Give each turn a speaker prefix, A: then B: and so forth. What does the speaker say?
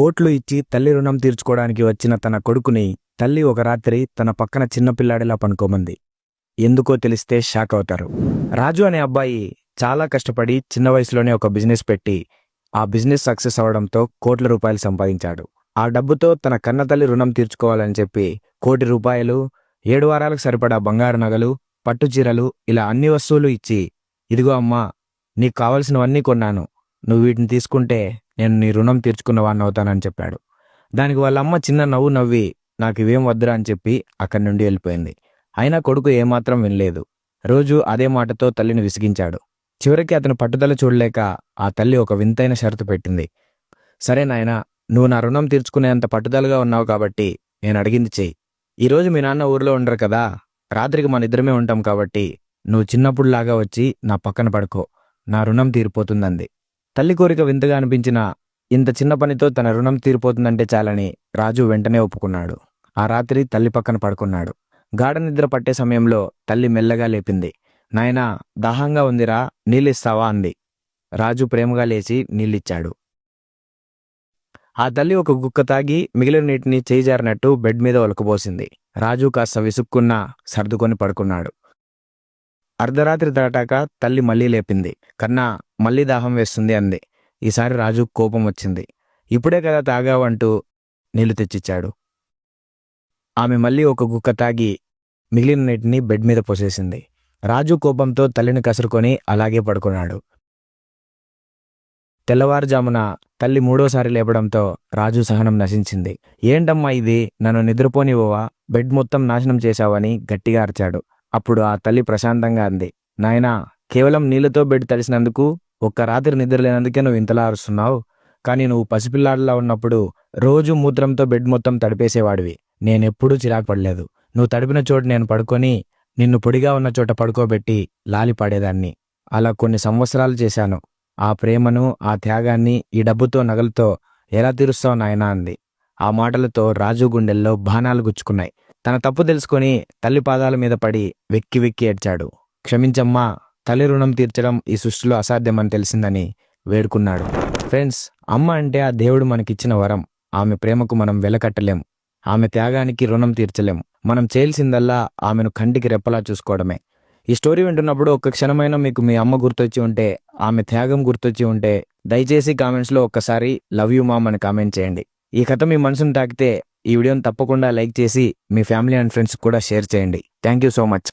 A: కోట్లు ఇచ్చి తల్లి రుణం తీర్చుకోవడానికి వచ్చిన తన కొడుకుని తల్లి ఒక రాత్రి తన పక్కన చిన్నపిల్లాడిలా పనుకోమంది. ఎందుకో తెలిస్తే షాక్ అవుతారు. రాజు అనే అబ్బాయి చాలా కష్టపడి చిన్న వయసులోనే ఒక బిజినెస్ పెట్టి ఆ బిజినెస్ సక్సెస్ అవడంతో కోట్ల రూపాయలు సంపాదించాడు. ఆ డబ్బుతో తన కన్నతల్లి రుణం తీర్చుకోవాలని చెప్పి ₹1,00,00,000, 7 వారాలకు సరిపడా బంగారు నగలు, పట్టుచీరలు ఇలా అన్ని వస్తువులు ఇచ్చి, ఇదిగో అమ్మా, నీకు కావలసినవన్నీ కొన్నాను, నువ్వు వీటిని తీసుకుంటే నేను నీ రుణం తీర్చుకున్నవాణ్ణవుతానని చెప్పాడు. దానికి వాళ్ళమ్మ చిన్న నవ్వు నవ్వి నాకు ఇవేం వద్దురా అని చెప్పి అక్కడి నుండి వెళ్ళిపోయింది. అయినా కొడుకు ఏమాత్రం వినలేదు. రోజు అదే మాటతో తల్లిని విసిగించాడు. చివరికి అతను పట్టుదల చూడలేక ఆ తల్లి ఒక వింతైన షరతు పెట్టింది. సరే నాయనా, నువ్వు నా రుణం తీర్చుకునేంత పట్టుదలగా ఉన్నావు కాబట్టి నేను అడిగింది చెయ్యి. ఈరోజు మీ నాన్న ఊర్లో ఉండరు కదా, రాత్రికి మన ఇద్దరమే ఉంటాం కాబట్టి నువ్వు చిన్నప్పుడులాగా వచ్చి నా పక్కన పడుకో, నా రుణం తీరిపోతుందంది. తల్లి కోరిక వింతగా అనిపించిన ఇంత చిన్న పనితో తన రుణం తీరిపోతుందంటే చాలని రాజు వెంటనే ఒప్పుకున్నాడు. ఆ రాత్రి తల్లి పక్కన పడుకున్నాడు. గాఢ నిద్ర పట్టే సమయంలో తల్లి మెల్లగా లేపింది. నాయనా, దాహంగా ఉందిరా, నీళ్ళిస్తావా అంది. రాజు ప్రేమగా లేచి నీళ్ళిచ్చాడు. ఆ తల్లి ఒక గుక్క తాగి మిగిలిన నీటిని చేయిజారినట్టు బెడ్ మీద ఒలకబోసింది. రాజు కాస్త విసుక్కున్నా సర్దుకొని పడుకున్నాడు. అర్ధరాత్రి దాటాక తల్లి మళ్లీ లేపింది. కన్నా, మళ్లీ దాహం వేస్తుంది అంది. ఈసారి రాజు కోపం వచ్చింది. ఇప్పుడే కదా తాగావంటూ నీళ్లు తెచ్చిచ్చాడు. ఆమె మళ్లీ ఒక గుక్క తాగి మిగిలిన నీటిని బెడ్ మీద పోసేసింది. రాజు కోపంతో తల్లిని కసురుకొని అలాగే పడుకున్నాడు. తెల్లవారుజామున తల్లి మూడోసారి లేపడంతో రాజు సహనం నశించింది. ఏంటమ్మా ఇది, నన్ను నిద్రపోనివ్వవా, బెడ్ మొత్తం నాశనం చేశావని గట్టిగా అరిచాడు. అప్పుడు ఆ తల్లి ప్రశాంతంగా అంది. నాయనా, కేవలం నీళ్లతో బెడ్ తడిసినందుకు, ఒక్క రాత్రి నిద్రలేనందుకే నువ్వు ఇంతలా అరుస్తున్నావు. కానీ నువ్వు పసిపిల్లాడిలా ఉన్నప్పుడు రోజు మూత్రంతో బెడ్ మొత్తం తడిపేసేవాడివి. నేనెప్పుడూ చిరాకు పడలేదు. నువ్వు తడిపిన చోటు నేను పడుకొని నిన్ను పొడిగా ఉన్న చోట పడుకోబెట్టి లాలి పాడేదాన్ని. అలా కొన్ని సంవత్సరాలు చేశాను. ఆ ప్రేమను, ఆ త్యాగాన్ని ఈ డబ్బుతో, నగలతో ఎలా తీరుస్తావు నాయనా అంది. ఆ మాటలతో రాజు గుండెల్లో బాణాలు గుచ్చుకున్నాయి. తన తప్పు తెలుసుకొని తల్లి పాదాల మీద పడి వెక్కి వెక్కి ఏడ్చాడు. క్షమించమ్మా, తల్లి రుణం తీర్చడం ఈ సృష్టిలో అసాధ్యమని తెలిసిందని వేడుకున్నాడు. ఫ్రెండ్స్, అమ్మ అంటే ఆ దేవుడు మనకిచ్చిన వరం. ఆమె ప్రేమకు మనం వెలకట్టలేం. ఆమె త్యాగానికి రుణం తీర్చలేం. మనం చేయాల్సిందల్లా ఆమెను కంటికి రెప్పలా చూసుకోవడమే. ఈ స్టోరీ వింటున్నప్పుడు ఒక్క క్షణమైనా మీకు మీ అమ్మ గుర్తొచ్చి ఉంటే, ఆమె త్యాగం గుర్తొచ్చి ఉంటే దయచేసి కామెంట్స్లో ఒక్కసారి లవ్ యూ మామ్ అని కామెంట్ చేయండి. ఈ కథ మీ మనసును తాకితే ఈ వీడియోని తప్పకుండా లైక్ చేసి మీ ఫ్యామిలీ అండ్ ఫ్రెండ్స్ కూడా షేర్ చేయండి. Thank you so much.